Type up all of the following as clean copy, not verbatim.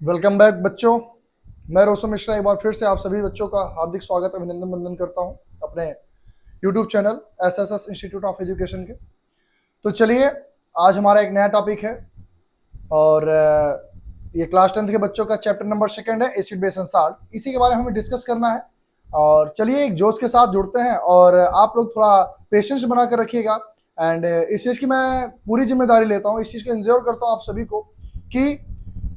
Welcome back बच्चों। मैं रोशन मिश्रा एक बार फिर से आप सभी बच्चों का हार्दिक स्वागत अभिनंदन वंदन करता हूं अपने YouTube channel SSS institute of education के। तो चलिए, आज हमारा एक नया टॉपिक है और ये क्लास 10th के बच्चों का चैप्टर नंबर 2 है, एसिड बेस एंड साल्ट। इसी के बारे में हमें डिस्कस करना है। और चलिए एक जोश के साथ जुड़ते हैं और आप लोग थोड़ा पेशेंस बना कर रखिएगा। एंड इस चीज़ की मैं पूरी जिम्मेदारी लेता हूँ, इस चीज़ को इंश्योर करता हूँ आप सभी को कि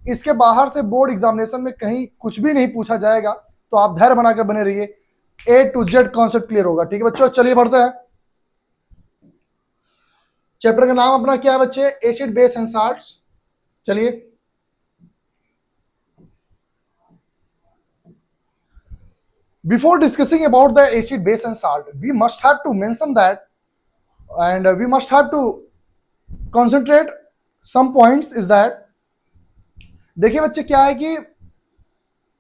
इसके बाहर से बोर्ड एग्जामिनेशन में कहीं कुछ भी नहीं पूछा जाएगा। तो आप धैर्य बनाकर बने रहिए, A to Z concept clear होगा। ठीक है बच्चों, चलिए बढ़ते हैं। चैप्टर का नाम अपना क्या है बच्चे? Acid base and salts. चलिए, before discussing about the acid base and salt we must have to mention that and we must have to concentrate some points is that. देखिए बच्चे, क्या है कि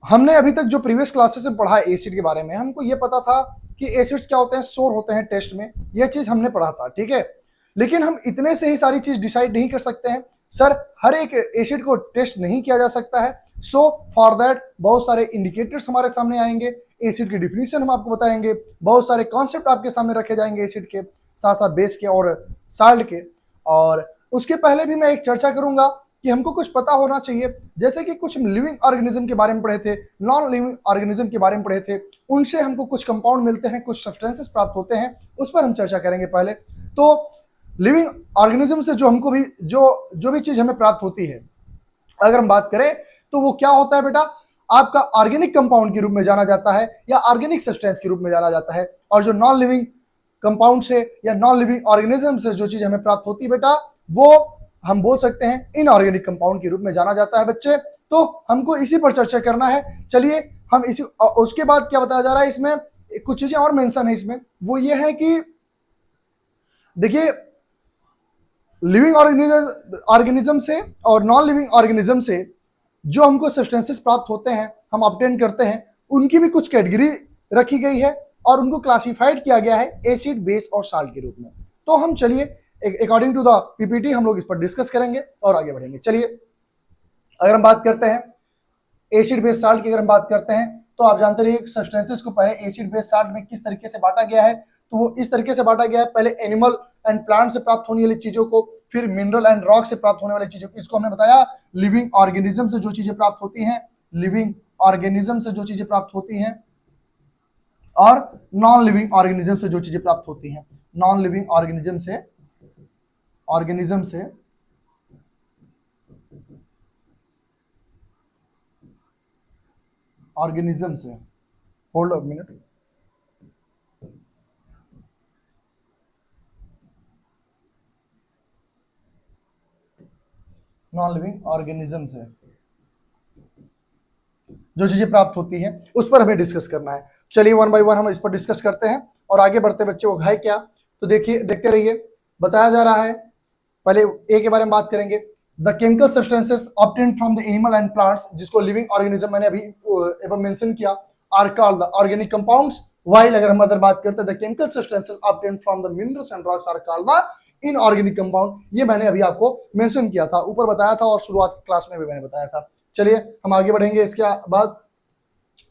हमने अभी तक जो प्रीवियस क्लासेस में पढ़ा है एसिड के बारे में, हमको ये पता था कि एसिड्स क्या होते हैं, शोर होते हैं टेस्ट में, ये चीज हमने पढ़ा था। ठीक है, लेकिन हम इतने से ही सारी चीज डिसाइड नहीं कर सकते हैं सर। हर एक एसिड को टेस्ट नहीं किया जा सकता है। सो फॉर दैट बहुत सारे इंडिकेटर्स हमारे सामने आएंगे, एसिड की डिफिनीशन हम आपको बताएंगे, बहुत सारे कॉन्सेप्ट आपके सामने रखे जाएंगे एसिड के साथ साथ बेस के और साल्ट के। और उसके पहले भी मैं एक चर्चा करूंगा कि हमको कुछ पता होना चाहिए, जैसे कि कुछ लिविंग ऑर्गेनिज्म के बारे में पढ़े थे, नॉन लिविंग ऑर्गेनिज्म के बारे में पढ़े थे, उनसे हमको कुछ कंपाउंड मिलते हैं, कुछ सब्सटेंसेस प्राप्त होते हैं, उस पर हम चर्चा करेंगे पहले। तो लिविंग ऑर्गेनिज्म से जो हमको भी जो भी चीज हमें प्राप्त होती है, अगर हम बात करें तो वो क्या होता है बेटा, आपका ऑर्गेनिक कंपाउंड के रूप में जाना जाता है या ऑर्गेनिक सब्सटेंस के रूप में जाना जाता है। और जो नॉन लिविंग कंपाउंड से या नॉन लिविंग ऑर्गेनिज्म से जो चीज हमें प्राप्त होती है बेटा, वो हम बोल सकते हैं इनऑर्गेनिक कंपाउंड के रूप में जाना जाता है बच्चे। तो हमको इसी पर चर्चा करना है। चलिए, हम इसी उसके बाद क्या बताया जा रहा है इसमें, कुछ चीजें और मेंशन है इसमें, वो ये है कि देखिए, लिविंग ऑर्गेनिज्म से और नॉन लिविंग ऑर्गेनिज्म से जो हमको सब्सटेंसेस प्राप्त होते हैं, हम ऑब्टेन करते हैं, उनकी भी कुछ कैटेगरी रखी गई है और उनको क्लासिफाइड किया गया है एसिड बेस और साल्ट के रूप में। तो हम चलिए अकॉर्डिंग टू द पीपीटी हम लोग इस पर डिस्कस करेंगे और आगे बढ़ेंगे। चलिए, अगर हम बात करते हैं एसिड बेस साल्ट की, अगर हम बात करते हैं तो आप जानते रहिए सब्सटेंसेस को पहले एसिड बेस साल्ट में किस तरीके से बांटा गया है। तो वो इस तरीके से बांटा गया है, पहले एनिमल एंड प्लांट से प्राप्त होने वाली चीजों को, फिर मिनरल एंड रॉक से प्राप्त होने वाली चीजों को, इसको हमने बताया लिविंग ऑर्गेनिज्म से जो चीजें प्राप्त होती हैं, लिविंग ऑर्गेनिज्म से जो चीजें प्राप्त होती हैं, और नॉन लिविंग ऑर्गेनिज्म से जो चीजें प्राप्त होती हैं। नॉन लिविंग ऑर्गेनिज्म से ऑर्गेनिज्म से hold a minute, non living organism से जो चीजें प्राप्त होती हैं, उस पर हमें डिस्कस करना है। चलिए वन बाय वन हम इस पर डिस्कस करते हैं और आगे बढ़ते बच्चे वो है क्या। तो देखिए, देखते रहिए, बताया जा रहा है, पहले ए के बारे में बात करेंगे। The chemical substances obtained from the animal and plants, जिसको लिविंग ऑर्गेनिज्म मैंने अभी एवं मेंशन किया, are called the organic compounds. While अगर हम अदर बात करते हैं, the chemical substances obtained from the minerals and rocks are called the inorganic compound. ये मैंने अभी आपको मेंशन किया था, ऊपर बताया था और शुरुआत क्लास में भी मैंने बताया था। चलिए हम आगे बढ़ेंगे इसके बाद।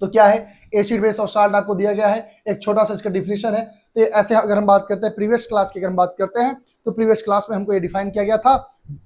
तो क्या है, एसिड बेस और साल्ट आपको दिया गया है, एक छोटा सा इसका डिफिनेशन है। तो ऐसे अगर हम बात करते हैं प्रीवियस क्लास की, अगर हम बात करते हैं तो प्रीवियस क्लास में हमको ये डिफाइन किया गया था,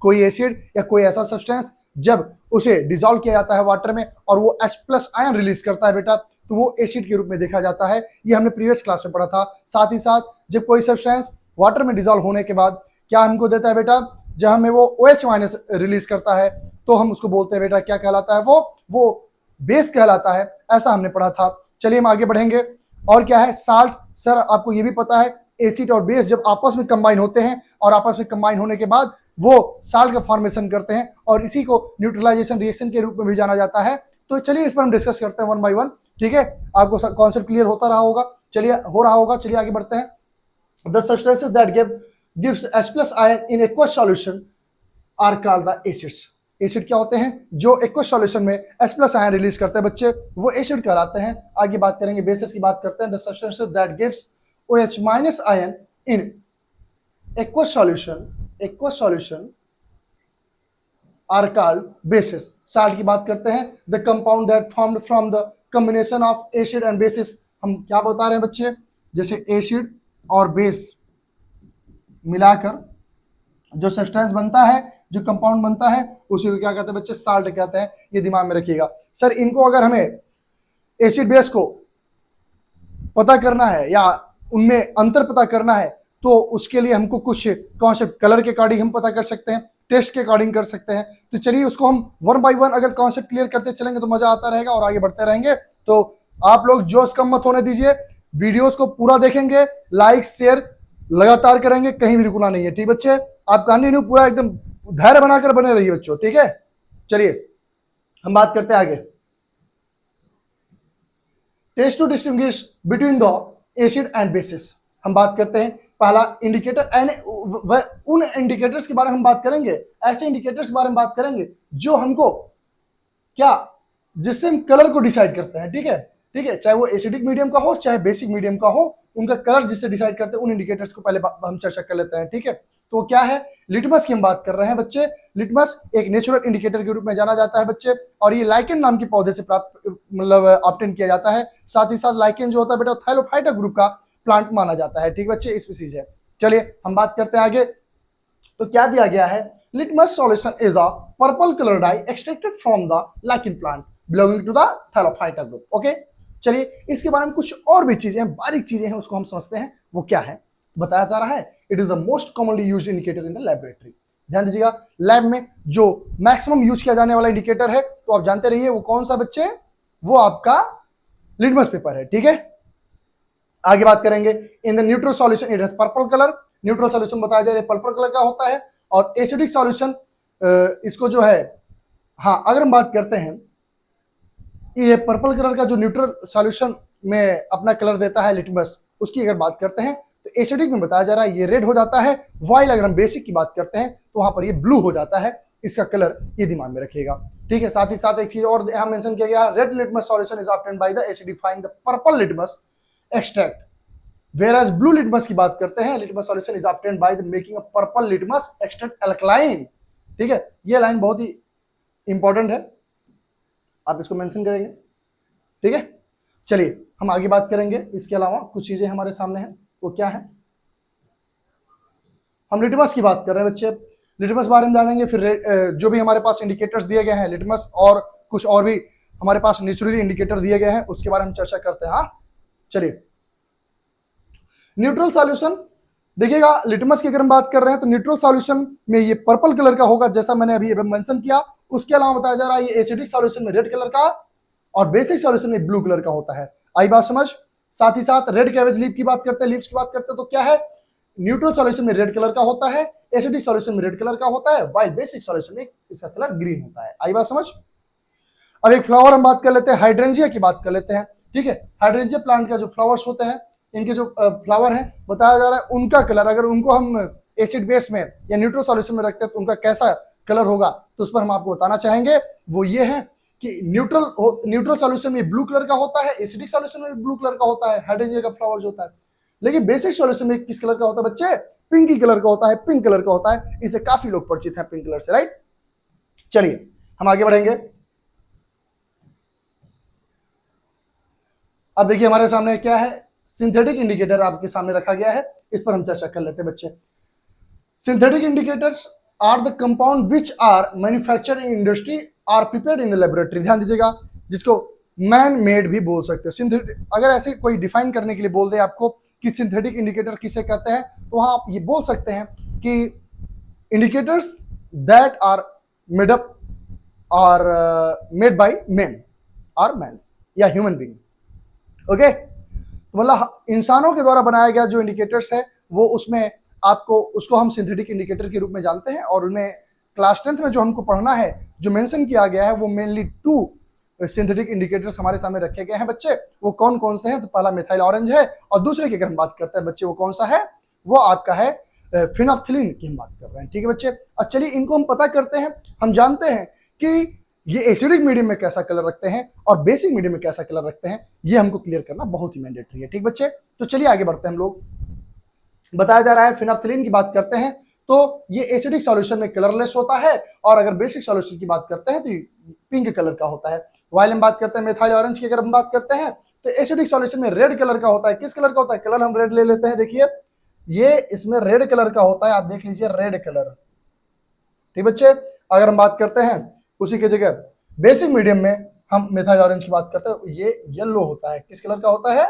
कोई एसिड या कोई ऐसा सब्सटेंस जब उसे डिसॉल्व किया जाता है वाटर में और वो H+ आयन रिलीज करता है बेटा, तो वो एसिड के रूप में देखा जाता है। ये हमने प्रीवियस क्लास में पढ़ा था। साथ ही साथ जब कोई सब्सटेंस वाटर में डिसॉल्व होने के बाद क्या हमको देता है बेटा, जब हमें वो OH- रिलीज करता है, तो हम उसको बोलते हैं बेटा क्या कहलाता है, वो बेस कहलाता है। ऐसा हमने पढ़ा था। चलिए हम आगे बढ़ेंगे। और क्या है साल्ट, सर आपको ये भी पता है, एसिड और बेस जब आपस में कंबाइन होते हैं और आपस में कंबाइन होने के बाद वो साल्ट का फॉर्मेशन करते हैं और इसी को न्यूट्रलाइजेशन रिएक्शन के रूप में भी जाना जाता है। तो चलिए इस पर हम डिस्कस करते हैं वन बाय वन। ठीक है, आपको कॉन्सेप्ट क्लियर होता रहा होगा, चलिए हो रहा होगा। चलिए आगे बढ़ते हैं। The substances that gives H+ ion in aqueous solution are called the acids. Acid क्या होते हैं, जो एक्वस सॉल्यूशन में H+ आयन रिलीज करते हैं बच्चे, वो एसिड कहलाते हैं। आगे बात करेंगे, बेसिस की बात करते हैं। The substances that gives OH- ion in aqueous solution are called bases. Salt की बात करते हैं, the compound that formed from the combination of acid and bases. हम क्या बता रहे हैं बच्चे, जैसे एसिड और बेस मिलाकर जो सब्सटेंस बनता है, जो कंपाउंड बनता है, उसी को क्या कहते हैं बच्चे, साल्ट कहते हैं। ये दिमाग में रखिएगा। सर इनको अगर हमें एसिड बेस को पता करना है या उनमें अंतर पता करना है तो उसके लिए हमको कुछ कॉन्सेप्ट कलर के अकॉर्डिंग हम पता कर सकते हैं, टेस्ट के अकॉर्डिंग कर सकते हैं। तो चलिए उसको हम वन बाय वन अगर कॉन्सेप्ट क्लियर करते चलेंगे तो मजा आता रहेगा और आगे बढ़ते रहेंगे। तो आप लोग जोश कम मत होने दीजिए, वीडियोस को पूरा देखेंगे, लाइक शेयर लगातार करेंगे, कहीं भी रुकना नहीं है। ठीक बच्चे, आप कंटिन्यू पूरा एकदम धैर्य बनाकर बने रहिए बच्चों, ठीक है। चलिए हम बात करते हैं आगे। Test to distinguish between the acid and bases. हम बात करते हैं पहला इंडिकेटर, उन इंडिकेटर्स के बारे में हम बात करेंगे, ऐसे इंडिकेटर्स के बारे में बात करेंगे जो हमको क्या, जिससे हम कलर को डिसाइड करते हैं। ठीक है, ठीक है, चाहे वो एसिडिक मीडियम का हो चाहे बेसिक मीडियम का हो, उनका कलर जिससे डिसाइड करते हैं, उन इंडिकेटर्स को पहले हम चर्चा कर लेते हैं। ठीक है, तो क्या है, लिटमस की हम बात कर रहे हैं बच्चे। लिटमस एक नेचुरल इंडिकेटर के रूप में जाना जाता है बच्चे, और ये लाइकेन नाम के पौधे से प्राप्त मतलब ऑब्टेन किया जाता है। साथ ही साथ लाइकेन जो होता है बेटा थाइलोफाइटा ग्रुप का प्लांट माना जाता है। ठीक बच्चे, स्पीसीज है। चलिए हम बात करते हैं आगे। तो क्या दिया गया है, litmus solution is a purple colour dye extracted from the lichen plant belonging to the thallophyta group. Okay, चलिए इसके बारे में कुछ और भी चीजें हैं, बारीक चीजें हैं, उसको हम समझते हैं। वो क्या है बताया जा रहा है, it is the most commonly used indicator in the laboratory. ध्यान दीजिएगा, लैब में जो मैक्सिमम यूज किया जाने वाला इंडिकेटर है, तो आप जानते रहिए वो कौन सा बच्चे, वो आपका लिटमस पेपर है। ठीक है, आगे बात करेंगे। In the neutral solution it has purple colour. Neutral solution बताया जा रहा है पर्पल कलर का होता है। और एसिडिक सॉल्यूशन इसको जो है, हाँ अगर हम बात करते हैं, ये पर्पल कलर का जो न्यूट्रल सॉल्यूशन में अपना कलर देता है लिटमस, उसकी अगर बात करते हैं तो एसिडिक में बताया जा रहा है ये रेड हो जाता है। वाइल अगर हम बेसिक की बात करते हैं तो वहां पर ये ब्लू हो जाता है। इसका कलर ये दिमाग में रखिएगा। ठीक है, साथ ही साथ एक चीज और यहां मेंशन किया गया, red litmus solution is obtained by the acidifying the purple litmus extract, whereas blue litmus की बात करते हैं, litmus solution is obtained by the making a purple litmus extract alkaline. ठीक है, ये लाइन बहुत ही इंपॉर्टेंट है, आप इसको मेंशन करेंगे। ठीक है, चलिए हम आगे बात करेंगे। इसके अलावा कुछ चीजें हमारे सामने हैं, वो क्या है, हम लिटमस की बात कर रहे हैं बच्चे। लिटमस बारे में जानेंगे, फिर जो भी हमारे पास इंडिकेटर्स दिए गए हैं लिटमस, और कुछ और भी हमारे पास नेचुरली इंडिकेटर दिए गए हैं, उसके बारे में चर्चा करते हैं। हाँ चलिए, न्यूट्रल सॉल्यूशन देखिएगा, लिटमस की अगर हम बात कर रहे हैं तो न्यूट्रल सॉल्यूशन में ये पर्पल कलर का होगा, जैसा मैंने अभी मेंशन किया। उसके अलावा बताया जा रहा है ये एसिडिक सॉल्यूशन में रेड कलर का और बेसिक सॉल्यूशन में ब्लू कलर का होता है। आई बात समझ। साथ ही साथ रेड कैबेज लीफ की बात करते हैं, लीव्स की बात करते हैं, तो क्या है, न्यूट्रल सॉल्यूशन में रेड कलर का होता है, एसिडिक सॉल्यूशन में रेड कलर का होता है, वाइल बेसिक सॉल्यूशन में इसका कलर ग्रीन होता है। आई बात समझ। अब एक फ्लावर हम बात कर लेते हैं, हाइड्रेंजिया की बात कर लेते हैं। ठीक है, हाइड्रेंजिया प्लांट का जो फ्लावर्स होते हैं, इनके जो फ्लावर हैं, बताया जा रहा है उनका कलर, अगर उनको हम एसिड बेस में या न्यूट्रल सॉल्यूशन में रखते हैं तो उनका कैसा कलर होगा, तो उस पर हम आपको बताना चाहेंगे। वो ये है कि न्यूट्रल सॉल्यूशन में ब्लू कलर का होता है, एसिडिक सॉल्यूशन में ब्लू कलर का होता है हाइड्रेंजिया का फ्लावर जो होता है। लेकिन बेसिक सॉल्यूशन में किस कलर का होता है बच्चे, पिंकी कलर का होता है, पिंक कलर का होता है। इसे काफी लोग परिचित हैं पिंक कलर से, राइट। चलिए हम आगे बढ़ेंगे। अब देखिए हमारे सामने क्या है, सिंथेटिक इंडिकेटर आपके सामने रखा गया है, इस पर हम चर्चा कर लेते हैं बच्चे। Synthetic indicators are the compound which are manufactured in industry or prepared in the laboratory. ध्यान दीजिएगा, जिसको मैन मेड भी बोल सकते हो। सिंथेटिक अगर ऐसे कोई डिफाइन करने के लिए बोल दे आपको कि सिंथेटिक इंडिकेटर किसे कहते हैं, तो वहां आप ये बोल सकते हैं कि indicators that are made up और मेड बाय मेन और मैंस या ह्यूमन बीइंग। ओके, तो मतलब इंसानों के द्वारा बनाया गया जो इंडिकेटर्स है, वो उसमें आपको उसको हम सिंथेटिक इंडिकेटर के रूप में जानते हैं। और उनमें क्लास 10th में जो हमको पढ़ना है, जो मेंशन किया गया है, वो मेनली 2 सिंथेटिक इंडिकेटर्स हमारे सामने रखे गए हैं बच्चे। वो कौन कौन से हैं, तो पहला मिथाइल ऑरेंज है, और दूसरे की अगर हम बात करते हैं बच्चे, वो कौन सा है, वो आपका है फिनाफ्थिलीन की हम बात कर रहे हैं। ठीक है बच्चे, अब चलिए इनको हम पता करते हैं। हम जानते हैं कि ये एसिडिक मीडियम में कैसा कलर रखते हैं और बेसिक मीडियम में कैसा कलर रखते हैं, ये हमको क्लियर करना बहुत ही मैंडेटरी है। ठीक बच्चे, तो चलिए आगे बढ़ते हैं हम लोग। बताया जा रहा है फिनाफ्थिलीन की बात करते हैं तो ये एसिडिक सॉल्यूशन में कलरलेस होता है, और अगर बेसिक सॉल्यूशन की बात करते हैं तो पिंक कलर का होता है। वाइल हम बात करते हैं मेथाइल ऑरेंज की, अगर हम बात करते हैं तो एसिडिक सॉल्यूशन में रेड कलर का होता है। किस कलर का होता है? कलर हम रेड ले लेते हैं, देखिए ये इसमें रेड कलर का होता है, आप देख लीजिए रेड कलर। ठीक बच्चे, अगर हम बात करते हैं उसी की जगह बेसिक मीडियम में हम मेथाइल ऑरेंज की बात करते हैं, ये येलो होता है। किस कलर का होता है?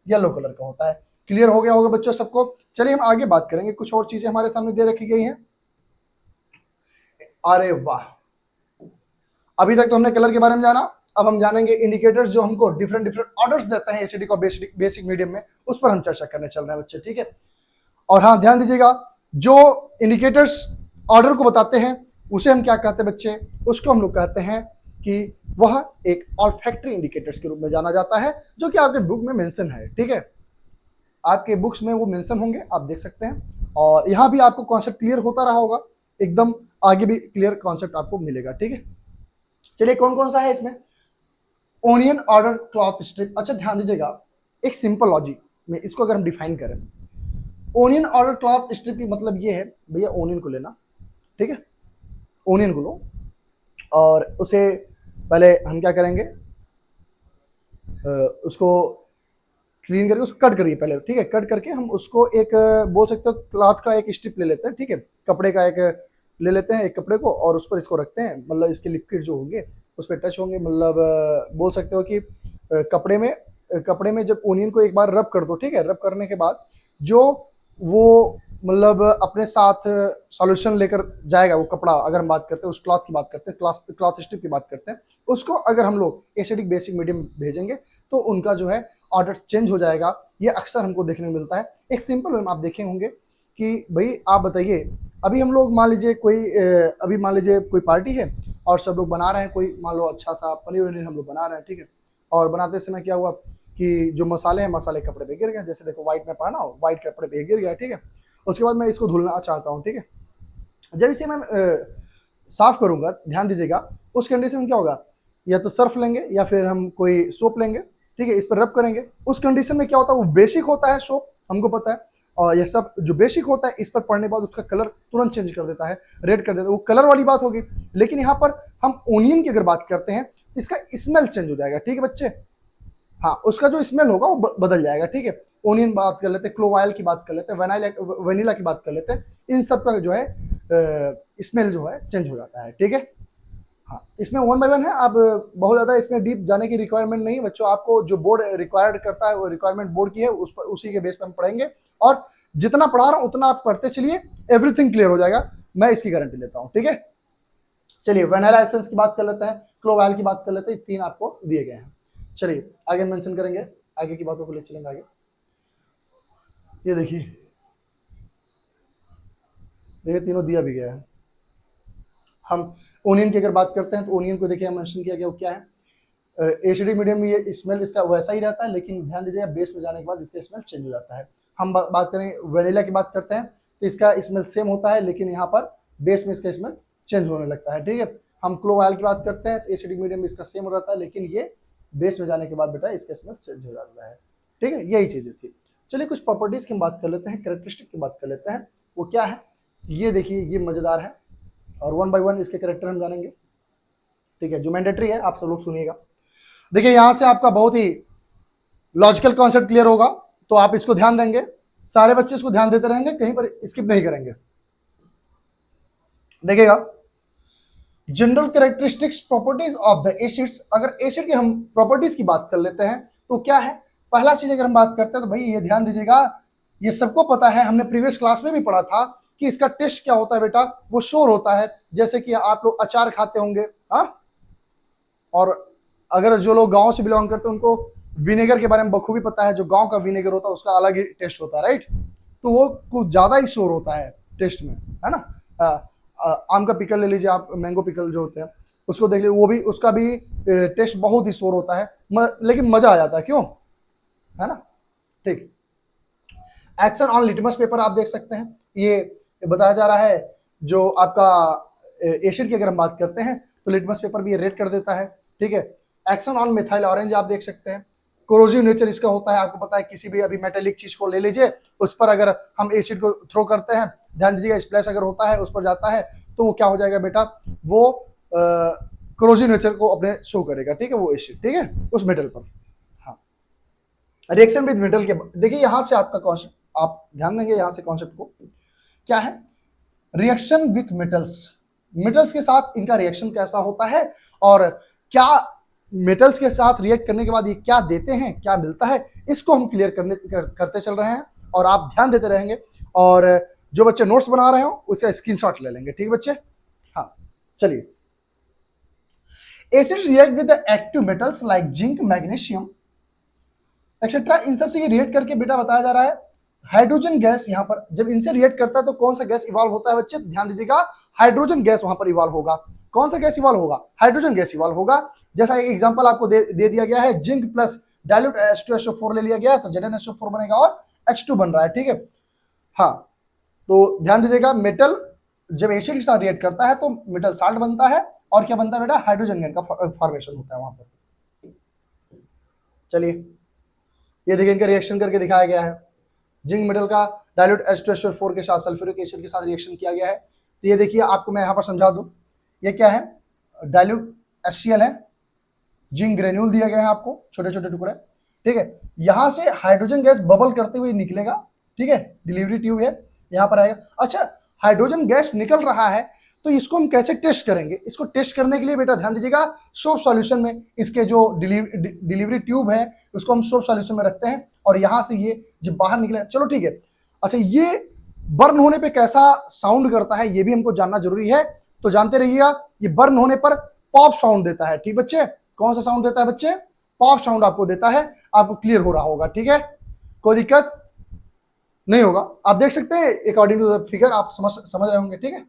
येलो कलर का होता है। क्लियर हो गया होगा बच्चों सबको? चलिए हम आगे बात करेंगे, कुछ और चीजें हमारे सामने दे रखी गई हैं। अरे वाह, अभी तक तो हमने कलर के बारे में जाना, अब हम जानेंगे इंडिकेटर्स जो हमको डिफरेंट डिफरेंट ऑर्डर्स देते हैं एसिडिक और बेसिक मीडियम में, उस पर हम चर्चा करने चल रहे हैं बच्चे। ठीक है, और हाँ ध्यान दीजिएगा, जो इंडिकेटर्स ऑर्डर को बताते हैं उसे हम क्या कहते हैं बच्चे? उसको हम लोग कहते हैं कि वह एक ऑल्फैक्टरी इंडिकेटर्स के रूप में जाना जाता है, जो कि आपके बुक में मेंशन है। ठीक है, आपके बुक्स में वो मेंशन होंगे, आप देख सकते हैं, और यहाँ भी आपको कॉन्सेप्ट क्लियर होता रहा होगा, एकदम आगे भी क्लियर कॉन्सेप्ट आपको मिलेगा। ठीक है, चलिए कौन कौन सा है इसमें? Onion order cloth strip. अच्छा ध्यान दीजिएगा, एक सिंपल लॉजिक में इसको अगर हम डिफाइन करें, ओनियन ऑर्डर क्लॉथ स्ट्रिप की मतलब ये है भैया, ओनियन को लेना, ठीक है, ओनियन को लो और उसे पहले हम क्या करेंगे, उसको क्लीन करके उसको कट करिए पहले। ठीक है, कट करके हम उसको एक बोल सकते हो क्लॉथ का एक स्ट्रिप ले लेते हैं। ठीक है, कपड़े का एक ले लेते हैं, एक कपड़े को, और उस पर इसको रखते हैं, मतलब इसके लिक्विड जो होंगे उस पर टच होंगे, मतलब बोल सकते हो कि कपड़े में जब ओनियन को एक बार रब कर दो। ठीक है, रब करने के बाद जो वो मतलब अपने साथ सॉल्यूशन लेकर जाएगा वो कपड़ा, अगर हम बात करते हैं उस क्लॉथ की बात करते हैं, क्लॉथ स्ट्रिप की बात करते हैं, उसको अगर हम लोग एसिडिक बेसिक मीडियम भेजेंगे तो उनका जो है ऑर्डर चेंज हो जाएगा। ये अक्सर हमको देखने को मिलता है। एक सिंपल वे में आप देखे होंगे कि भाई आप बताइए, अभी हम लोग मान लीजिए अभी मान लीजिए कोई पार्टी है और सब लोग बना रहे हैं, कोई मान लो अच्छा सा पनीर वनीर हम लोग बना रहे हैं। ठीक है, और बनाते समय क्या हुआ कि जो मसाले हैं, मसाले कपड़े पे गिर गए, जैसे देखो व्हाइट में पहना हो, व्हाइट कपड़े पे गिर गया। ठीक है, उसके बाद मैं इसको धुलना चाहता हूँ। ठीक है, जब इसे मैं साफ करूंगा, ध्यान दीजिएगा, उस कंडीशन में क्या होगा, या तो सर्फ लेंगे या फिर हम कोई सोप लेंगे। ठीक है, इस पर रब करेंगे। उस कंडीशन में क्या होता है, वो बेसिक होता है सोप, हमको पता है, और यह सब जो बेसिक होता है इस पर पड़ने के बाद उसका कलर तुरंत चेंज कर देता है, रेड कर देता है, वो कलर वाली बात होगी। लेकिन यहाँ पर हम ओनियन की अगर बात करते हैं, इसका स्मेल चेंज हो जाएगा। ठीक है बच्चे, हाँ, उसका जो स्मेल होगा वो बदल जाएगा। ठीक है, ओनियन बात कर लेते हैं, क्लोवाइल की बात कर लेते हैं, वनीला की बात कर लेते हैं, इन सब का जो है स्मेल जो है चेंज हो जाता है। ठीक है, हाँ, इसमें 1 बाय 1 है, आप बहुत ज़्यादा इसमें डीप जाने की रिक्वायरमेंट नहीं बच्चों, आपको जो बोर्ड रिक्वायर्ड करता है वो रिक्वायरमेंट बोर्ड की है, उस पर उसी के बेस पर हम पढ़ेंगे, और जितना पढ़ा रहा हूँ उतना आप पढ़ते चलिए, एवरीथिंग क्लियर हो जाएगा, मैं इसकी गारंटी लेता हूँ। ठीक है, चलिए वैनिला एसेंस की बात कर लेते हैं, क्लोवाइल की बात कर लेते हैं, 3 आपको दिए गए हैं। चलिए आगे मेंशन करेंगे, आगे की बातों को ले चलेंगे आगे। ये देखिए, ये तीनों दिया भी गया है। हम ओनियन की अगर बात करते हैं तो ओनियन को देखिए मेंशन किया गया, वो क्या है, एसिडिक मीडियम में ये स्मेल इसका वैसा ही रहता है, लेकिन ध्यान दीजिएगा बेस में जाने के बाद इसका स्मेल चेंज हो जाता है। हम बात करें वेनिला की बात करते हैं तो इसका स्मेल सेम होता है, लेकिन यहाँ पर बेस में इसका स्मेल चेंज होने लगता है। ठीक है, हम क्लोवाइल की बात करते हैं तो एसिडिक मीडियम में इसका सेम हो जाता है, लेकिन ये बेस में जाने के बाद बेटा इसका स्मेल चेंज हो जाता है। ठीक है, यही चीज़ें थी। चलिए कुछ प्रॉपर्टीज की बात कर लेते हैं, कैरेक्टरिस्टिक की बात कर लेते हैं, वो क्या है, ये देखिए, ये मज़ेदार है, और 1 बाय 1 इसके कैरेक्टर हम जानेंगे। ठीक है, जो मैंडेटरी है आप सब लोग सुनिएगा। देखिए यहां से आपका बहुत ही लॉजिकल कॉन्सेप्ट क्लियर होगा, तो आप इसको ध्यान देंगे, सारे बच्चे इसको ध्यान देते रहेंगे, कहीं पर स्किप नहीं करेंगे। देखिएगा, general characteristics properties of the acids. अगर एसिड की हम प्रॉपर्टीज की बात कर लेते हैं तो क्या है, पहला चीज अगर हम बात करते हैं तो भाई ये ध्यान दीजिएगा, ये सबको पता है, हमने प्रीवियस क्लास में भी पढ़ा था कि इसका टेस्ट क्या होता है बेटा, वो शोर होता है। जैसे कि आप लोग अचार खाते होंगे, हाँ, और अगर जो लोग गांव से बिलोंग करते हैं उनको विनेगर के बारे में बखूबी पता है, जो गांव का विनेगर होता है उसका अलग ही टेस्ट होता है, राइट, तो वो कुछ ज्यादा ही शोर होता है टेस्ट में, है ना। आम का पिकल ले लीजिए आप, मैंगो पिकल जो होते हैं उसको देख लीजिए, वो भी, उसका भी टेस्ट बहुत ही शोर होता है, लेकिन मजा आ जाता है, क्यों, है ना। ठीक, एक्शन ऑन लिटमस पेपर आप देख सकते हैं, ये बताया जा रहा है, जो आपका एसिड की अगर हम बात करते हैं तो लिटमस पेपर भी ये रेड कर देता है। ठीक है, एक्शन ऑन मिथाइल ऑरेंज आप देख सकते हैं, कोरोजिव नेचर इसका होता है। आपको पता है किसी भी अभी मेटेलिक चीज को ले लीजिए, उस पर अगर हम एसिड को थ्रो करते हैं, ध्यान दीजिएगा स्प्लैश अगर होता है उस पर जाता है तो वो क्या हो जाएगा बेटा, वो कोरोजिव नेचर को अपने शो करेगा, ठीक है, वो एसिड, ठीक है, उस मेटल पर। हाँ, रिएक्शन विद मेटल के, देखिए यहां से आपका कॉन्सेप्ट, आप ध्यान देंगे यहां से कॉन्सेप्ट को, क्या है रिएक्शन विथ मेटल्स, मेटल्स के साथ इनका रिएक्शन कैसा होता है और क्या मेटल्स के साथ रिएक्ट करने के बाद ये क्या देते हैं, क्या मिलता है, इसको हम क्लियर करते चल रहे हैं और आप ध्यान देते रहेंगे। और जो बच्चे नोट्स बना रहे हो उसका स्क्रीनशॉट ले लेंगे, ठीक है बच्चे। हाँ चलिए, acid react with active metals like zinc, magnesium etcetera, इन सब से ये रिएक्ट करके बेटा बताया जा रहा है हाइड्रोजन गैस, यहां पर जब इनसे रिएक्ट करता है तो कौन सा गैस इवॉल्व होता है बच्चे, ध्यान दीजिएगा, हाइड्रोजन गैस वहां पर इवॉल्व होगा। कौन सा गैस इवॉल्व होगा, हाइड्रोजन गैस इवॉल्व होगा। जैसा एक एग्जांपल आपको दे दिया गया है, जिंक प्लस डाइल्यूट H2SO4 ले लिया गया है तो ZnSO4 बनेगा और H2 बन रहा है, ठीक है। हाँ, तो ध्यान दीजिएगा, मेटल जब एसिड के साथ रिएक्ट करता है तो मेटल साल्ट बनता है और क्या बनता है बेटा, हाइड्रोजन गैस का फॉर्मेशन होता है वहां पर। चलिए ये देखिए इनका रिएक्शन करके दिखाया गया है, जिंक मेटल का डाइल्यूट H2SO4 के साथ सल्फ्यूरिक एसिड के साथ रिएक्शन किया गया है। तो ये देखिए आपको मैं यहाँ पर समझा दूं, ये क्या है, डाइल्यूट HCl है, जिंक ग्रेन्यूल दिया गया है आपको छोटे छोटे टुकड़े, ठीक है। यहाँ से हाइड्रोजन गैस बबल करते हुए निकलेगा, ठीक है, डिलीवरी ट्यूब है यहाँ पर आएगा। अच्छा, हाइड्रोजन गैस निकल रहा है तो इसको हम कैसे टेस्ट करेंगे, इसको टेस्ट करने के लिए बेटा ध्यान दीजिएगा, सोप सॉल्यूशन में इसके जो डिलीवरी ट्यूब है उसको हम सोप सॉल्यूशन में रखते हैं और यहाँ से ये जब बाहर निकले, चलो ठीक है। अच्छा, ये बर्न होने पे कैसा साउंड करता है ये भी हमको जानना जरूरी है, तो जानते रहिएगा, ये बर्न होने पर पॉप साउंड देता है, ठीक बच्चे। कौन सा साउंड देता है बच्चे, पॉप साउंड आपको देता है, आपको क्लियर हो रहा होगा, ठीक है, कोई दिक्कत नहीं होगा। आप देख सकते हैं अकॉर्डिंग टू द फिगर, आप समझ रहे होंगे, ठीक है।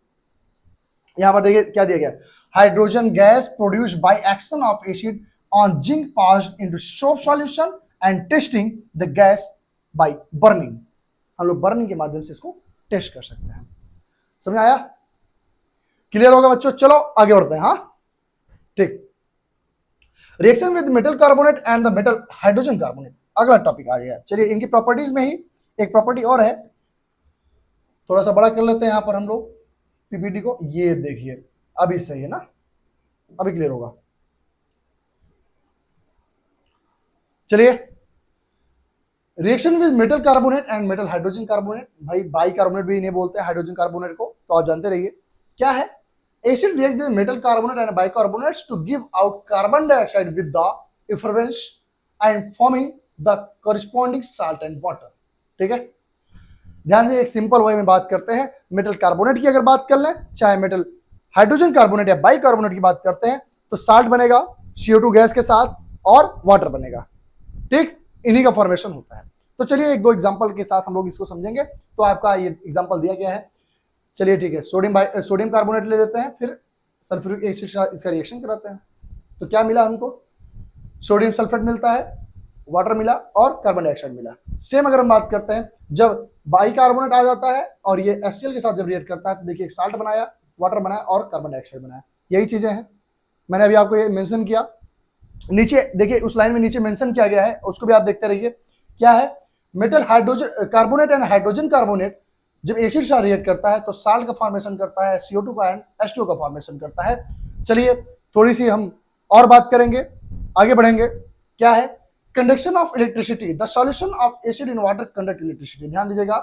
यहां पर देखिए क्या दिया गया, hydrogen gas produced by action of acid on zinc passed into soap solution and testing the gas by burning. हम लोग बर्निंग के माध्यम से इसको टेस्ट कर सकते हैं, समझ आया, क्लियर होगा बच्चों। चलो आगे बढ़ते हैं। हाँ ठीक, reaction with metal carbonate and the metal hydrogen carbonate, अगला टॉपिक आ गया। चलिए इनकी प्रॉपर्टीज में ही एक प्रॉपर्टी और है, थोड़ा सा बड़ा कर लेते हैं यहां पर हम लोग पीपीटी को, ये देखिए अभी सही है ना, अभी क्लियर होगा। चलिए, reaction with metal carbonate and metal hydrogen carbonate, भाई बाई कार्बोनेट भी इन्हें बोलते हैं हाइड्रोजन कार्बोनेट को, तो आप जानते रहिए क्या है। Acid react with metal carbonate and bicarbonates to give out carbon dioxide with the effervescence and forming the corresponding salt and water, ठीक है। ध्यान से एक सिंपल वे में बात करते हैं, मेटल कार्बोनेट की अगर बात कर लें, चाहे मेटल हाइड्रोजन कार्बोनेट या बाइकार्बोनेट की बात करते हैं, तो साल्ट बनेगा CO2 गैस के साथ और वाटर बनेगा, ठीक, इन्हीं का फॉर्मेशन होता है। तो चलिए एक दो एग्जांपल के साथ हम लोग इसको समझेंगे। तो आपका ये एग्जांपल दिया गया है, चलिए ठीक है, सोडियम कार्बोनेट ले लेते हैं, फिर सल्फ्यूरिक एसिड इसका रिएक्शन कराते हैं, तो क्या मिला हमको, सोडियम सल्फेट मिलता है, वाटर मिला और कार्बन डाइऑक्साइड मिला। सेम अगर हम बात करते हैं, जब बाइकार्बोनेट आ जाता है और ये HCl के साथ जब रिएक्ट करता है तो देखिए एक साल्ट बनाया, वाटर बनाया और कार्बन डाइऑक्साइड बनाया, यही चीजें हैं। मैंने अभी आपको ये मेंशन किया, नीचे देखिए उस लाइन में नीचे मेंशन किया गया है, उसको भी आप देखते रहिए। क्या है, metal hydrogen carbonate and hydrogen carbonate जब एसिड से रिएक्ट करता है तो साल्ट का फॉर्मेशन करता है, CO2 का एंड H2O का फॉर्मेशन करता है। चलिए थोड़ी सी हम और बात करेंगे, आगे बढ़ेंगे। क्या है, conduction of electricity, the solution of acid in water conduct electricity. ध्यान दीजिएगा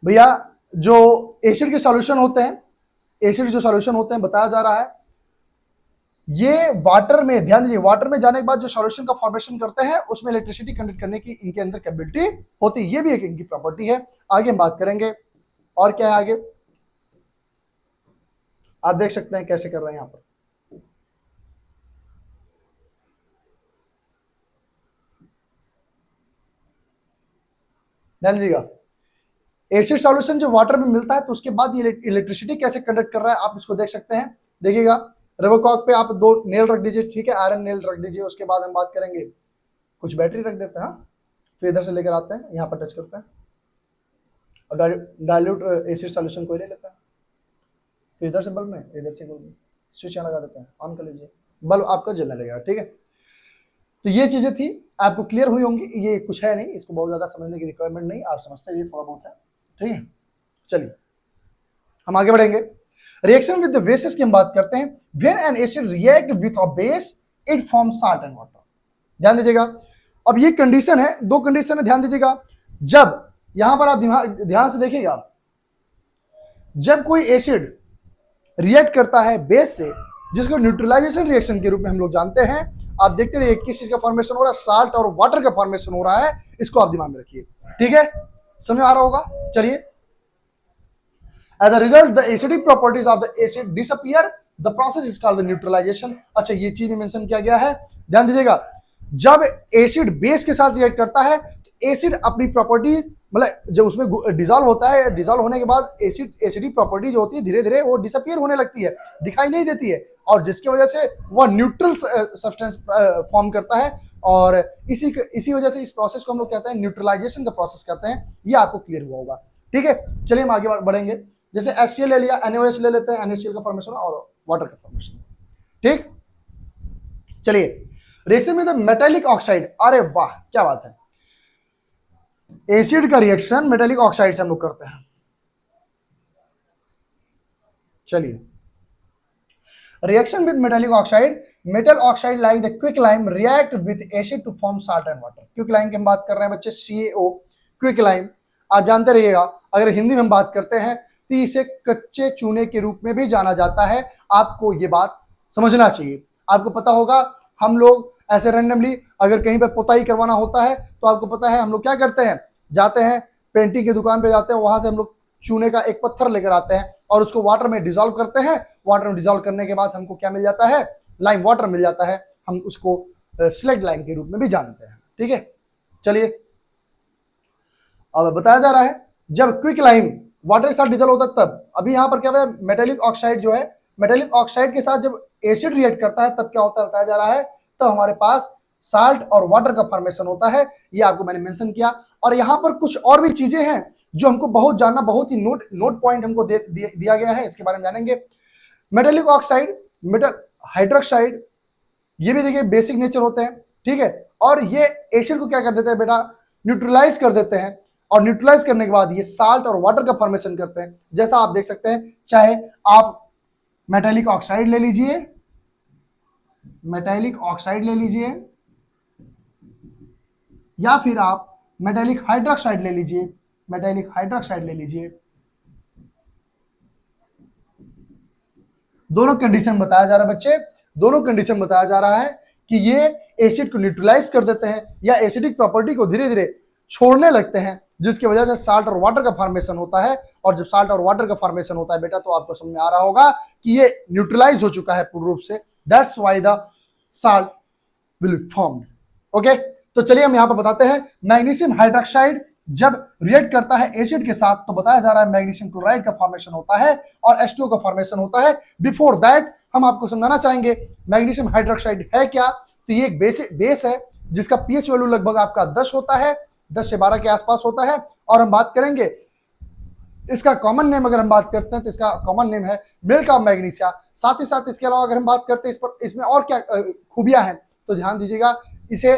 भैया, जो एसिड के सॉल्यूशन होते हैं, एसिड जो सॉल्यूशन होते हैं बताया जा रहा है, ये वाटर में, ध्यान दीजिए, वाटर में जाने के बाद जो सॉल्यूशन का फॉर्मेशन करते हैं उसमें इलेक्ट्रिसिटी कंडक्ट करने की इनके अंदर कैपेबिलिटी होती है, ये भी एक इनकी प्रॉपर्टी है। आगे हम बात करेंगे और क्या है आगे, आप देख सकते हैं कैसे कर रहे हैं यहां पर। ध्यान दीजिएगा, एसिड सॉल्यूशन जो वाटर में मिलता है तो उसके बाद ये इलेक्ट्रिसिटी कैसे कंडक्ट कर रहा है आप इसको देख सकते हैं। देखिएगा, रबरकॉक पे आप 2 नेल रख दीजिए, ठीक है, आयरन नेल रख दीजिए, उसके बाद हम बात करेंगे, कुछ बैटरी रख देते हैं, फिर इधर से लेकर आते हैं, यहाँ पर टच करते हैं और डाइल्यूट एसिड सॉल्यूशन को ले लेते हैं, फिर इधर से बल्ब में, इधर से बल्ब में स्विच यहाँ लगा देते हैं, ऑन कर लीजिए, बल्ब आपका जलने लगेगा, ठीक है। तो ये चीजें थी, आपको क्लियर हुई होंगी। ये कुछ है नहीं, इसको बहुत ज्यादा समझने की रिक्वायरमेंट नहीं, आप समझते रहिए, थोड़ा बहुत है। ठीक है, चलिए हम आगे बढ़ेंगे। रिएक्शन विद द बेसिस की हम बात करते हैं। When an acid react with a base it form salt and water. ध्यान दीजिएगा, अब ये कंडीशन है, दो कंडीशन है, ध्यान दीजिएगा। जब यहां पर आप ध्यान से देखिएगा, जब कोई एसिड रिएक्ट करता है बेस से, जिसको न्यूट्रलाइजेशन रिएक्शन के रूप में हम लोग जानते हैं, आप देखते रहिए किस चीज का फॉर्मेशन हो रहा है, साल्ट और वाटर का फॉर्मेशन हो रहा है, इसको आप दिमाग में रखिए। ठीक है, समझ आ रहा होगा। चलिए, as a result the acidic properties of the acid disappear, the process is called the neutralization. अच्छा, ये चीज भी मेंशन किया गया है, ध्यान दीजिएगा। जब एसिड बेस के साथ रिएक्ट करता है तो एसिड अपनी प्रॉपर्टी, मतलब जब उसमें डिजॉल्व होता है, डिजॉल्व होने के बाद एसिडिक प्रॉपर्टी जो होती है धीरे धीरे वो डिसअपियर होने लगती है, दिखाई नहीं देती है, और जिसकी वजह से वह न्यूट्रल सब्सटेंस फॉर्म करता है। और इसी वजह से इस प्रोसेस को हम लोग कहते हैं न्यूट्रलाइजेशन का प्रोसेस कहते हैं। ये आपको क्लियर हुआ होगा। ठीक है, चलिए हम आगे बढ़ेंगे। जैसे HCl ले लिया, NaOH ले लेते हैं, NaCl का फॉर्मेशन और वाटर का फॉर्मेशन। ठीक, चलिए रिएक्शन में द मेटेलिक ऑक्साइड, अरे वाह क्या बात है, एसिड का रिएक्शन मेटेलिक ऑक्साइड से हम लोग करते हैं। चलिए, reaction with metallic oxide, metal oxide like the quick lime react with acid to form salt and water. Quick lime की हम बात कर रहे हैं बच्चे, CaO, क्विक लाइम। आप जानते रहिएगा, अगर हिंदी में हम बात करते हैं तो इसे कच्चे चूने के रूप में भी जाना जाता है। आपको ये बात समझना चाहिए। आपको पता होगा, हम लोग ऐसे रैंडमली अगर कहीं पर पुताई करवाना होता है तो आपको पता है हम लोग क्या करते हैं, जाते हैं पेंटिंग की दुकान पे जाते हैं, वहां से हम लोग चूने का एक पत्थर लेकर आते हैं और उसको वाटर में डिजोल्व करते हैं। वाटर में डिजोल्व करने के बाद हमको क्या मिल जाता है, लाइम वाटर मिल जाता है। हम उसको स्लेट लाइम के रूप में भी जानते हैं। ठीक है, चलिए अब बताया जा रहा है जब क्विक लाइम वाटर के साथ डिजोल्व होता है तब। अभी यहां पर क्या है, मेटेलिक ऑक्साइड जो है, मेटेलिक ऑक्साइड के साथ जब एसिड रिएक्ट करता है तब क्या होता है बताया जा रहा है, तब हमारे पास साल्ट और वाटर का फॉर्मेशन होता है। ये आपको मैंने मेंशन किया। और यहां पर कुछ और भी चीजें हैं जो हमको बहुत जानना, बहुत ही नोट पॉइंट हमको दिया गया है, इसके बारे में जानेंगे। मेटेलिक ऑक्साइड, मेटल हाइड्रोक्साइड, ये भी देखिए बेसिक नेचर होते हैं। ठीक है, और ये एसिड को क्या कर देते हैं बेटा, न्यूट्रलाइज कर देते हैं। और न्यूट्रलाइज करने के बाद ये साल्ट और वाटर का फॉर्मेशन करते हैं। जैसा आप देख सकते हैं, चाहे आप मेटेलिक ऑक्साइड ले लीजिए, मेटेलिक ऑक्साइड ले लीजिए, या फिर आप मेटेलिक हाइड्रोक्साइड ले लीजिए, मेटेलिक हाइड्रोक्साइड ले लीजिए। दोनों कंडीशन बताया जा रहा है बच्चे, दोनों कंडीशन बताया जा रहा है कि ये एसिड को न्यूट्रलाइज कर देते हैं या एसिडिक प्रॉपर्टी को धीरे धीरे छोड़ने लगते हैं, जिसकी वजह से साल्ट और वाटर का फॉर्मेशन होता है। और जब साल्ट और वाटर का फॉर्मेशन होता है बेटा, तो आपको समझ में आ रहा होगा कि ये न्यूट्रलाइज हो चुका है पूर्ण रूप से। That's why the salt will be formed. Okay, तो चलिए हम यहां पर बताते हैं। मैग्नीशियम हाइड्रोक्साइड जब रिएक्ट करता है एसिड के साथ तो बताया जा रहा है मैग्नीशियम क्लोराइड का फॉर्मेशन होता है और H2O का फॉर्मेशन होता है। बिफोर दैट हम आपको समझाना चाहेंगे मैग्नीशियम हाइड्रोक्साइड है क्या। तो ये एक बेस है जिसका पीएच वैल्यू लगभग आपका 10 होता है, 10 से 12 के आसपास होता है। और हम बात करेंगे इसका कॉमन नेम, अगर हम बात करते हैं तो इसका कॉमन नेम है मिल्क ऑफ मैग्नीशिया। साथ ही साथ इसके अलावा अगर हम बात करते हैं इस पर, इसमें और क्या खूबियां हैं, तो ध्यान दीजिएगा, इसे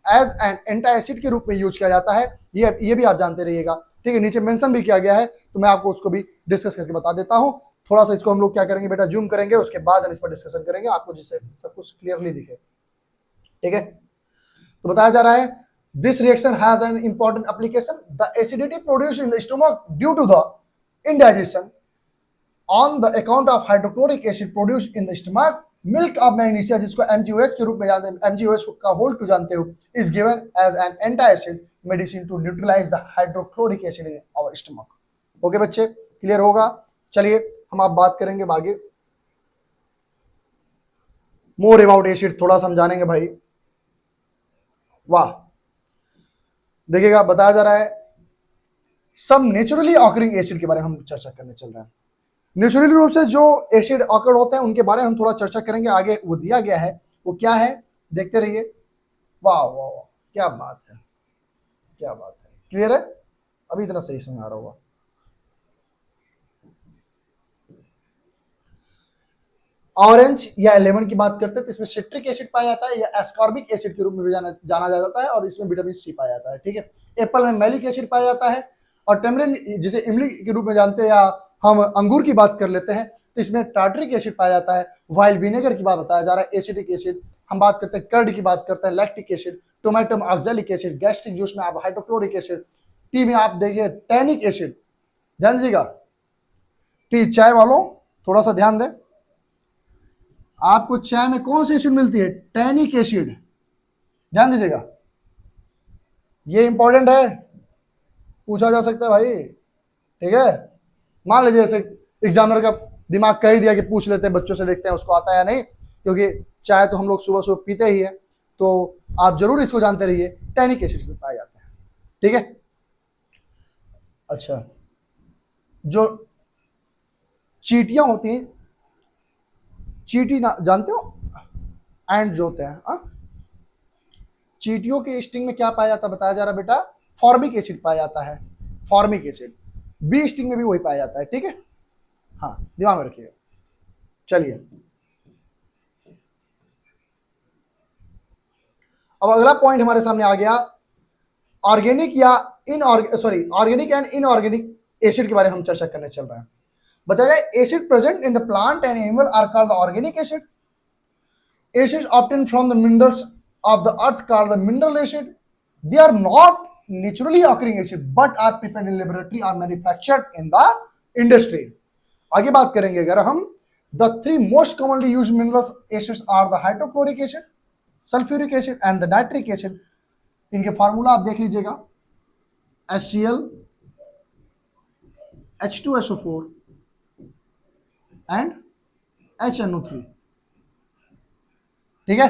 एज एन एंटी एसिड के रूप में यूज किया जाता है। ये भी आप जानते रहिएगा। ठीक है, नीचे मेंशन भी किया गया है, तो मैं आपको उसको भी डिस्कस करके बता देता हूं। थोड़ा सा इसको हम लोग क्या करेंगे बेटा, जूम करेंगे, उसके बाद हम इस पर डिस्कशन करेंगे आपको, जिससे सब कुछ क्लियरली दिखे। ठीक है, तो बताया जा रहा है this reaction has an important application. The acidity produced in the stomach due to the indigestion on the account of hydrochloric acid produced in the stomach, milk of magnesia जिसको MgOH के रूप में जानते हैं, MgOH का whole to जानते हो, is given as an anti-acid medicine to neutralize the hydrochloric acid in our stomach. Okay बच्चे, क्लियर होगा। चलिए हम आप बात करेंगे आगे, मोर अबाउट एसिड थोड़ा समझानेंगे भाई। वाह, देखिएगा बताया जा रहा है सब नेचुरली ऑकरिंग एसिड के बारे में हम चर्चा करने चल रहे हैं। नेचुरली रूप से जो एसिड ऑकर होते हैं उनके बारे में हम थोड़ा चर्चा करेंगे आगे, वो दिया गया है, वो क्या है देखते रहिए। वाह वाह वाह, क्या बात है, क्या बात है, क्लियर है, अभी इतना सही समझ आ रहा होगा। ऑरेंज या लेमन की बात करते हैं तो इसमें सिट्रिक एसिड पाया जाता है या एस्कॉर्बिक एसिड के रूप में भी जाना जाता है, और इसमें विटामिन सी पाया जाता है। ठीक है, एप्पल में मैलिक एसिड पाया जाता है, और टेमरिन जिसे इमली के रूप में जानते हैं, या हम अंगूर की बात कर लेते हैं तो इसमें टार्टरिक एसिड पाया जाता है। वाइल विनेगर की बात बताया जा रहा है, एसिडिक एसिड। हम बात करते हैं कर्ड की बात करते हैं, लैक्टिक एसिड। टोमेटो में ऑक्जेलिक एसिड, गैस्ट्रिक जूस में आप हाइड्रोक्लोरिक एसिड, टी में आप देखिए टैनिक एसिड। ध्यान दीजिएगा, टी चाय वालों थोड़ा सा ध्यान दें, आपको चाय में कौन सी एसिड मिलती है? Tannic acid. ध्यान दीजिएगा, ये इंपॉर्टेंट है, पूछा जा सकता है भाई। ठीक है, मान लीजिए जैसे एग्जामिनर का दिमाग कह ही दिया कि पूछ लेते हैं, बच्चों से देखते हैं उसको आता है या नहीं, क्योंकि चाय तो हम लोग सुबह सुबह पीते ही है, तो आप जरूर इसको जानते रहिए, टैनिक एसिड्स में पाए जाते हैं। ठीक है, अच्छा, जो चींटियां होती हैं, चींटी ना जानते हो, एंड जो होते हैं, हाँ, चींटियों के स्टिंग में क्या पाया जाता है बताया जा रहा है बेटा? फॉर्मिक एसिड पाया जाता है, फॉर्मिक एसिड। बी स्टिंग में भी वही पाया जाता है। ठीक है, हाँ, दिमाग में रखिएगा। चलिए, अब अगला पॉइंट हमारे सामने आ गया, ऑर्गेनिक या ऑर्गेनिक एंड इनऑर्गेनिक एसिड के बारे में हम चर्चा करने चल रहे हैं। बताया जाए, acid present in the plant and animal are called the organic acid. Acids obtained from the minerals of the earth called the mineral acid. They are not naturally occurring acid but are prepared in laboratory or manufactured in the industry. आगे बात करेंगे अगर हम, the three most commonly used mineral acids are the hydrochloric acid, sulfuric acid and the nitric acid. इनके formula आप देख लीजिएगा, HCl, H2SO4 and HNO3। ठीक है,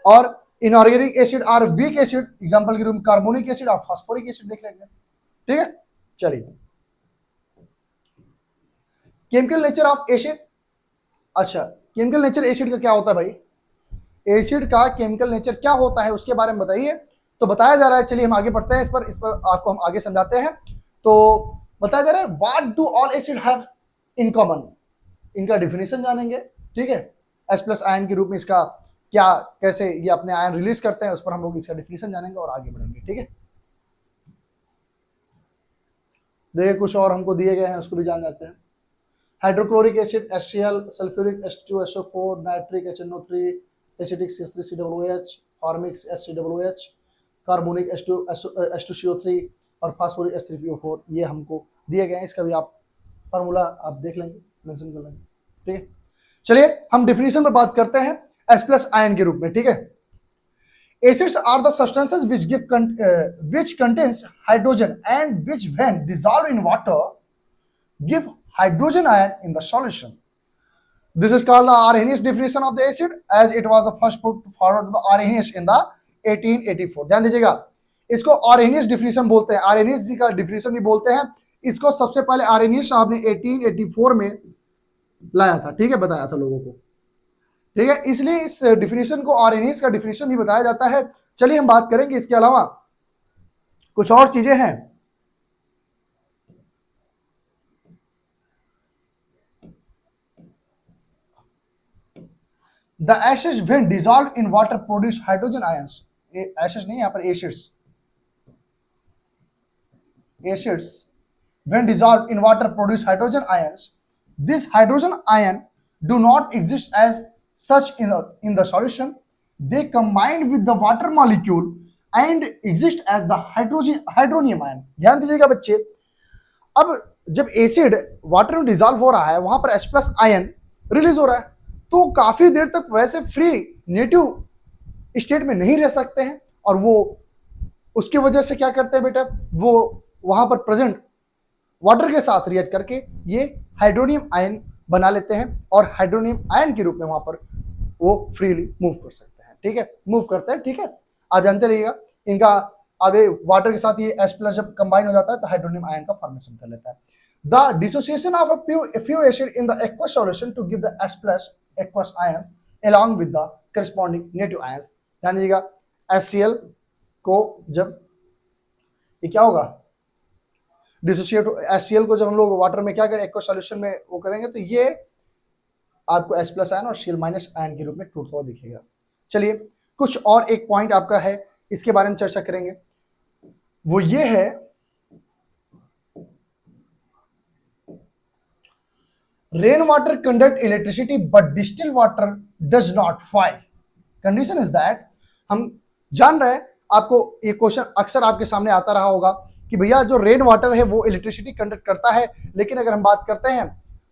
और inorganic acid are weak acid, example के रूप में कार्बोनिक एसिड और फास्फोरिक एसिड देख लेंगे। ठीक है, चलिए, केमिकल नेचर ऑफ एसिड। अच्छा, केमिकल नेचर एसिड का क्या होता है भाई? एसिड का केमिकल नेचर क्या होता है उसके बारे में बताइए। तो बताया जा रहा है, चलिए हम आगे बढ़ते हैं, इस पर आपको हम आगे समझाते हैं। तो बताया जा रहा है, what do all acid have in common, इनका डिफिनेशन जानेंगे। ठीक है, H प्लस आयन के रूप में इसका क्या, कैसे ये अपने आयन रिलीज करते हैं, उस पर हम लोग इसका डिफिनेशन जानेंगे और आगे बढ़ेंगे। ठीक है, देखिए कुछ और हमको दिए गए हैं, उसको भी जान जाते हैं। Hydrochloric acid HCl, sulphuric H2SO4, nitric HNO3, acidic C3COOH, formic HCOOH, carbonic H2CO3 और फास्फोरिक H3PO4, ये हमको दिए गए हैं। इसका भी आप फार्मूला आप देख लेंगे, मेंशन कर लेंगे। ठीक है, चलिए हम डिफिनेशन पर बात करते हैं H प्लस आयन के रूप में। ठीक है, acids are the substances which contains hydrogen and which when dissolved in water give hydrogen ion in the solution. This is called the Arrhenius definition of the acid, as it was the first put forward to the Arrhenius in the 1884। ध्यान दीजिएगा, इसको Arrhenius definition बोलते हैं, Arrhenius जी का definition भी बोलते हैं। इसको सबसे पहले आर्हेनियस साहब ने 1884 में लाया था। ठीक है, बताया था लोगों को। ठीक है, इसलिए इस डिफिनेशन को आर्हेनियस का डिफिनेशन भी बताया जाता है। चलिए हम बात करेंगे, इसके अलावा कुछ और चीजें हैं। The ashes when dissolved in water produce hydrogen ions. Ashes नहीं, यहाँ पर acids. Acids when dissolved in water produce hydrogen ions. This hydrogen ion do not exist as such in the solution. They combine with the water molecule and exist as the hydronium ion. ध्यान दीजिएगा बच्चे, अब जब acid water में dissolve हो रहा है, वहां पर H प्लस आयन रिलीज हो रहा है, तो काफी देर तक वैसे फ्री नेटिव स्टेट में नहीं रह सकते हैं, और वो उसकी वजह से क्या करते हैं बेटा, वो वहां पर प्रेजेंट वाटर के साथ रिएक्ट करके ये हाइड्रोनियम आयन बना लेते हैं, और हाइड्रोनियम आयन के रूप में वहां पर वो फ्रीली मूव कर सकते हैं। ठीक है, मूव करते हैं। ठीक है, आप जानते रहिएगा, इनका आगे वाटर के साथ ये H प्लस जब कंबाइन हो जाता है तो हाइड्रोनियम आयन का फॉर्मेशन कर लेता है। The dissociation of a few acid in the aqueous solution to give the H plus aqueous ions along with the corresponding native ions। ध्यान दीजिएगा, HCl को जब ये क्या होगा, डिसोसिएट HCl को जब हम लोग वाटर में क्या करें, एक्वस सॉल्यूशन में वो करेंगे, तो ये आपको H प्लस आयन और Cl माइनस आयन के रूप में टूटता हुआ दिखेगा। चलिए कुछ और एक पॉइंट आपका है, इसके बारे में चर्चा करेंगे, वो ये है rain water conduct electricity but distill water does not फाई। कंडीशन इज दैट, हम जान रहे हैं, आपको ये क्वेश्चन अक्सर आपके सामने आता रहा होगा कि भैया जो रेन वाटर है वो इलेक्ट्रिसिटी कंडक्ट करता है, लेकिन अगर हम बात करते हैं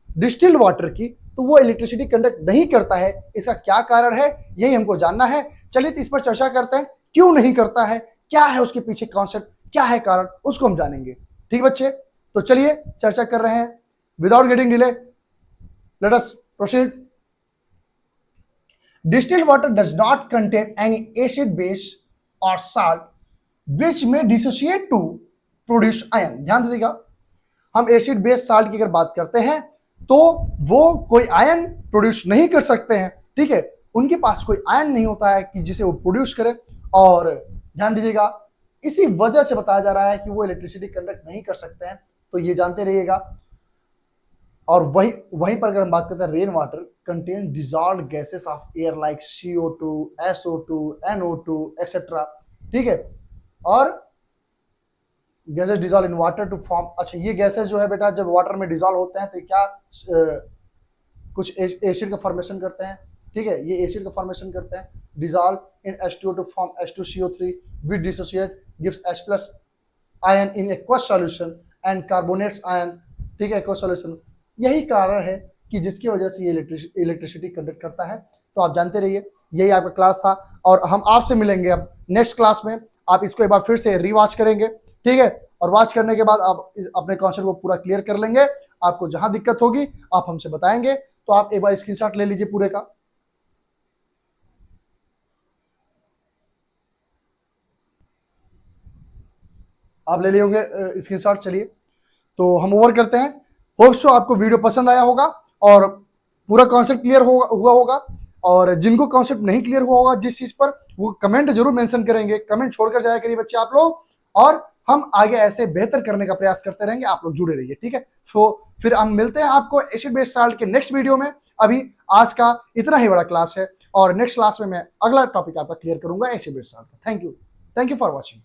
डिस्टिल्ड वाटर की तो वो इलेक्ट्रिसिटी कंडक्ट नहीं करता है। इसका क्या कारण है, यही हमको जानना है। चलिए इस पर चर्चा करते हैं, क्यों नहीं करता है, क्या है उसके पीछे कॉन्सेप्ट, क्या है कारण, उसको हम जानेंगे। ठीक बच्चे, तो चलिए चर्चा कर रहे हैं without getting delay, let us proceed. Distilled water does not contain any acid base or salt which may dissociate to produce ion। ध्यान दीजिएगा, हम एसिड बेस साल्ट की अगर बात करते हैं तो वो कोई आयन प्रोड्यूस नहीं कर सकते हैं। ठीक है, उनके पास कोई आयन नहीं होता है कि जिसे वो प्रोड्यूस करे। और ध्यान दीजिएगा, इसी वजह से बताया जा रहा है कि वो इलेक्ट्रिसिटी कंडक्ट नहीं कर सकते हैं, तो ये जानते रहिएगा। और वहीं पर अगर हम बात करते हैं rain water contain dissolved gases of air like CO2, SO2, NO2 etcetera. ठीक है, और gases dissolve in water to form, अच्छा ये गैसेस जो है बेटा जब वाटर में डिजॉल्व होते हैं तो क्या कुछ एसिड का फॉर्मेशन करते हैं। ठीक है, ये एसिड का फॉर्मेशन करते हैं, dissolve in H2O to form H2CO3 with dissociate gives H plus ion in aqueous solution and carbonates ion. ठीक है, एक्वस सॉल्यूशन, यही कारण है कि जिसकी वजह से ये इलेक्ट्रिसिटी कंडक्ट करता है। तो आप जानते रहिए, यही आपका क्लास था और हम आपसे मिलेंगे अब नेक्स्ट क्लास में। आप इसको एक बार फिर से रिवॉच करेंगे, ठीक है, और वॉच करने के बाद आप अपने कॉन्सेप्ट को पूरा क्लियर कर लेंगे। आपको जहां दिक्कत होगी आप हमसे बताएंगे, तो आप एक बार स्क्रीनशॉट ले लीजिए पूरे का। आप ले लिए होंगे स्क्रीनशॉट। चलिए तो हम ओवर करते हैं। होप सो आपको वीडियो पसंद आया होगा और पूरा कॉन्सेप्ट क्लियर हुआ होगा। और जिनको कॉन्सेप्ट नहीं क्लियर हुआ होगा जिस चीज पर, वो कमेंट जरूर मेंशन करेंगे, कमेंट छोड़कर जाया करिए बच्चे आप लोग, और हम आगे ऐसे बेहतर करने का प्रयास करते रहेंगे। आप लोग जुड़े रहिए, ठीक है। तो फिर हम मिलते हैं आपको एसिड बेस साल्ट के नेक्स्ट वीडियो में। अभी आज का इतना ही बड़ा क्लास है और नेक्स्ट क्लास में मैं अगला टॉपिक आपका क्लियर करूंगा एसिड बेस साल्ट का। Thank you for watching.